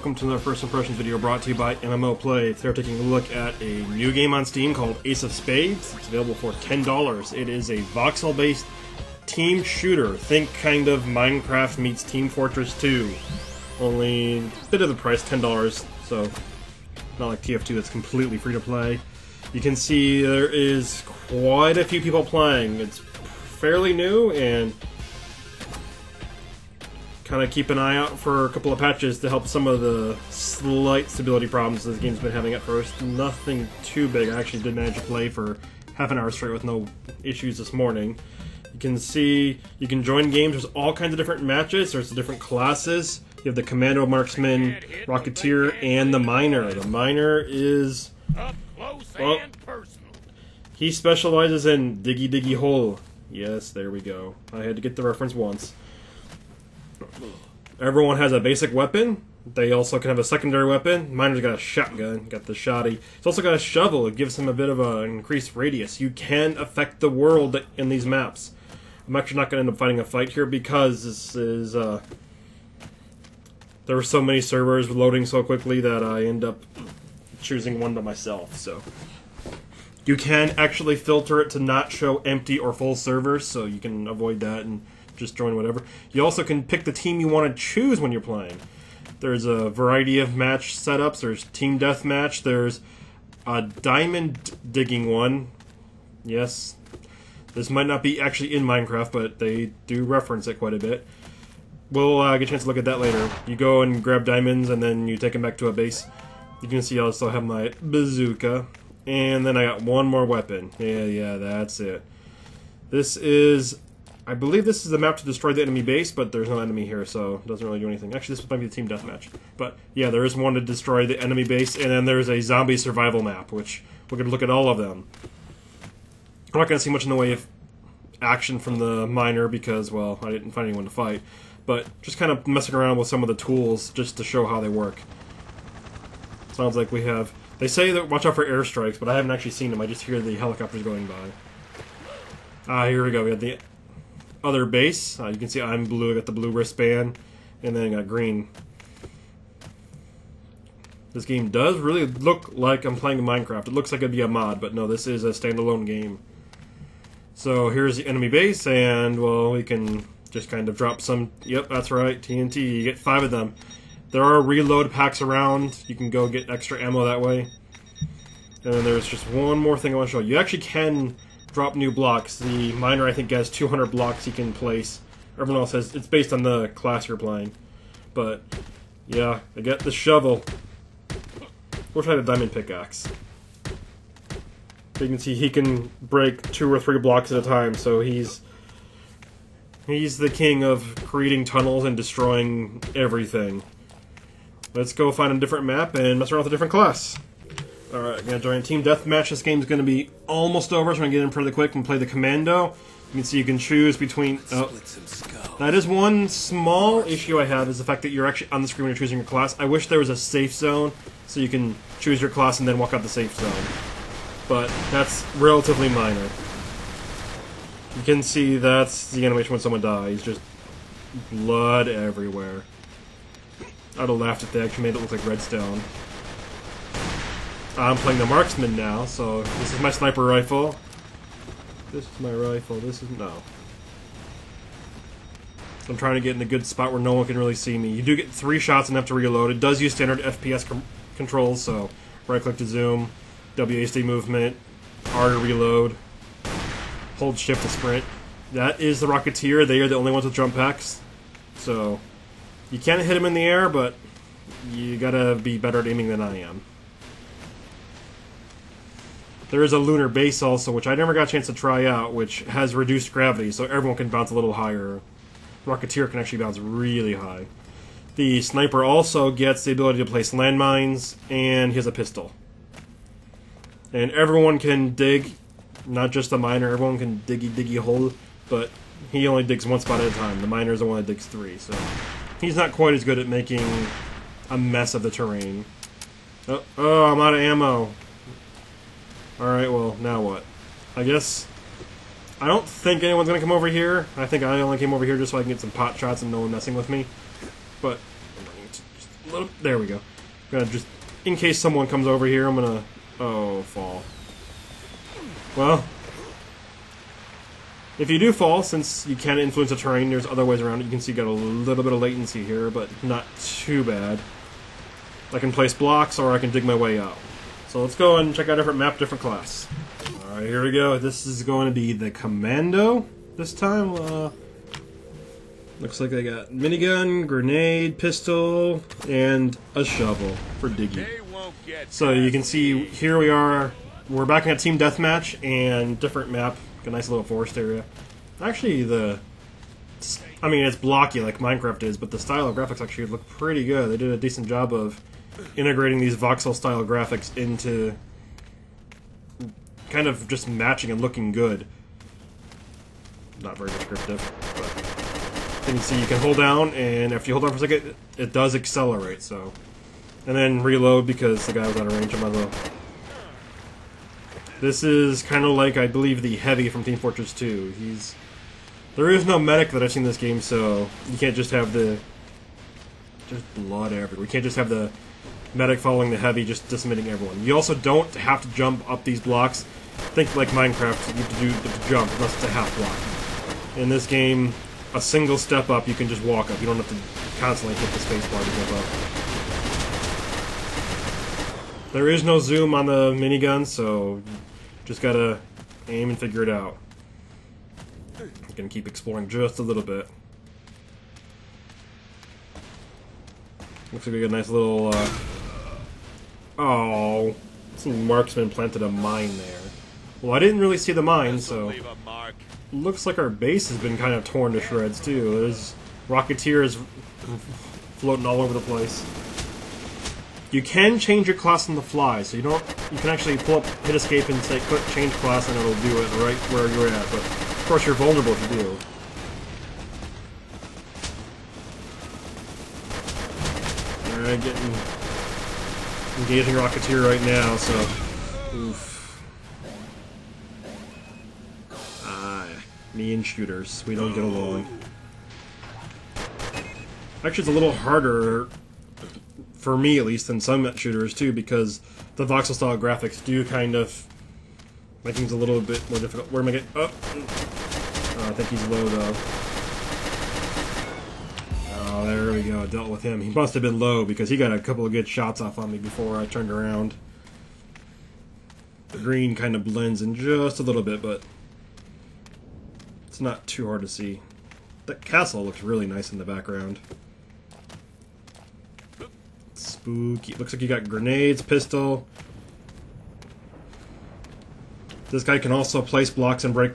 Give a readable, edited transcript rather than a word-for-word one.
welcome to another first impressions video brought to you by MMO Play. Today we're taking a look at a new game on Steam called Ace of Spades. It's available for $10. It is a voxel-based team shooter. Think kind of Minecraft meets Team Fortress 2. Only a bit of the price, $10, so not like TF2 that's completely free to play. You can see there is quite a few people playing. It's fairly new, and kind of keep an eye out for a couple of patches to help some of the slight stability problems this game's been having at first. Nothing too big. I actually did manage to play for half an hour straight with no issues this morning. You can see you can join games. There's all kinds of different matches. There's different classes. You have the Commando, Marksman, Rocketeer, and the Miner. The Miner is... well, he specializes in diggy diggy hole. Yes, there we go. I had to get the reference once. Everyone has a basic weapon. They also can have a secondary weapon. Miner's got a shotgun, got the shotty. He's also got a shovel. It gives him a bit of an increased radius. You can affect the world in these maps. I'm actually not going to end up fighting a fight here because this is... there were so many servers loading so quickly that I end up choosing one by myself. So you can actually filter it to not show empty or full servers, so you can avoid that and just join whatever. You also can pick the team you want to choose when you're playing. There's a variety of match setups. There's team deathmatch. There's a diamond digging one. Yes, this might not be actually in Minecraft, but they do reference it quite a bit. We'll get a chance to look at that later. You go and grab diamonds, and then you take them back to a base. You can see I also have my bazooka. And then I got one more weapon. Yeah, that's it. This is... I believe this is the map to destroy the enemy base, but there's no enemy here, so it doesn't really do anything. Actually, this might be the team deathmatch. But yeah, there is one to destroy the enemy base, and then there's a zombie survival map, which we're going to look at all of them. I'm not going to see much in the way of action from the Miner because, well, I didn't find anyone to fight. But just kind of messing around with some of the tools just to show how they work. Sounds like we have... They say that watch out for airstrikes, but I haven't actually seen them. I just hear the helicopters going by. Here we go. We have the other base. You can see I'm blue. I got the blue wristband, and then I got green. This game does really look like I'm playing Minecraft. It looks like it'd be a mod, but no, this is a standalone game. So here's the enemy base, and well, we can just kind of drop some. Yep, that's right, TNT. You get 5 of them. There are reload packs around. You can go get extra ammo that way. And then there's just one more thing I want to show you. You actually can drop new blocks. The Miner, I think, has 200 blocks he can place. Everyone else has... It's based on the class you're playing. But, yeah, I got the shovel. We'll try the diamond pickaxe. So you can see he can break 2 or 3 blocks at a time, so he's the king of creating tunnels and destroying everything. Let's go find a different map and mess around with a different class. Alright, gonna join Team Deathmatch. This game's gonna be almost over, so I'm gonna get in pretty quick and play the Commando. You can see you can choose between... Oh, that is one small issue I have, is the fact that you're actually on the screen when you're choosing your class. I wish there was a safe zone, so you can choose your class and then walk out the safe zone. But that's relatively minor. You can see that's the animation when someone dies. Just blood everywhere. I'd have laughed if they actually made it look like redstone. I'm playing the Marksman now, so this is my sniper rifle. This is my rifle. This is... no. I'm trying to get in a good spot where no one can really see me. You do get 3 shots and have to reload. It does use standard FPS controls, so right-click to zoom, WASD movement, R to reload, hold shift to sprint. That is the Rocketeer. They are the only ones with jump packs, so you can't hit them in the air, but you gotta be better at aiming than I am. There is a lunar base also, which I never got a chance to try out, which has reduced gravity, so everyone can bounce a little higher. Rocketeer can actually bounce really high. The Sniper also gets the ability to place landmines, and he has a pistol. And everyone can dig, not just the Miner, everyone can diggy hole, but he only digs 1 spot at a time. The Miner is the one that digs 3, so he's not quite as good at making a mess of the terrain. Oh, I'm out of ammo. Alright, well, now what? I guess... I don't think anyone's going to come over here. I think I only came over here just so I can get some pot shots and no one messing with me. But There we go. I'm gonna just, in case someone comes over here, I'm gonna... Oh, fall. Well, if you do fall, since you can influence the terrain, there's other ways around it. You can see you got a little bit of latency here, but not too bad. I can place blocks, or I can dig my way out. So let's go and check out different map, different class. Alright, here we go. This is going to be the Commando this time. Looks like they got minigun, grenade, pistol, and a shovel for digging. So you can see here we are. We're back in a team deathmatch and different map. A nice little forest area. Actually, I mean, it's blocky like Minecraft is, but the style of graphics actually look pretty good. They did a decent job of integrating these voxel style graphics into kind of just matching and looking good. Not very descriptive, but you can see you can hold down, and after you hold down for a second, it does accelerate. So, and then reload because the guy was out of range of my low. This is kind of like, I believe, the Heavy from Team Fortress 2. There is no medic that I've seen in this game, so you can't just have there's blood everywhere. You can't just have the medic following the Heavy, just decimating everyone. You also don't have to jump up these blocks. Think like Minecraft, you have to jump, unless it's a half block. In this game, a single step up, you can just walk up. You don't have to constantly hit the space bar to jump up. There is no zoom on the minigun, so just gotta aim and figure it out. I'm gonna keep exploring just a little bit. Looks like we got a nice little, oh, some marksman planted a mine there. Well, I didn't really see the mine, so looks like our base has been kind of torn to shreds too. There's Rocketeers floating all over the place. You can change your class on the fly, so you can actually pull up, hit escape, and say click change class, and it'll do it right where you're at. But of course, you're vulnerable if you do. Alright, engaging Rocketeer right now. So, oof. Me and shooters, we don't get along. Actually, it's a little harder, for me at least, than some shooters too, because the voxel style graphics do kind of make things a little bit more difficult. Where am I getting? Oh, I think he's low though. Oh, there we go. Dealt with him. He must have been low because he got a couple of good shots off on me before I turned around. The green kind of blends in just a little bit, but it's not too hard to see. That castle looks really nice in the background. Spooky. Looks like you got grenades, pistol. This guy can also place blocks and break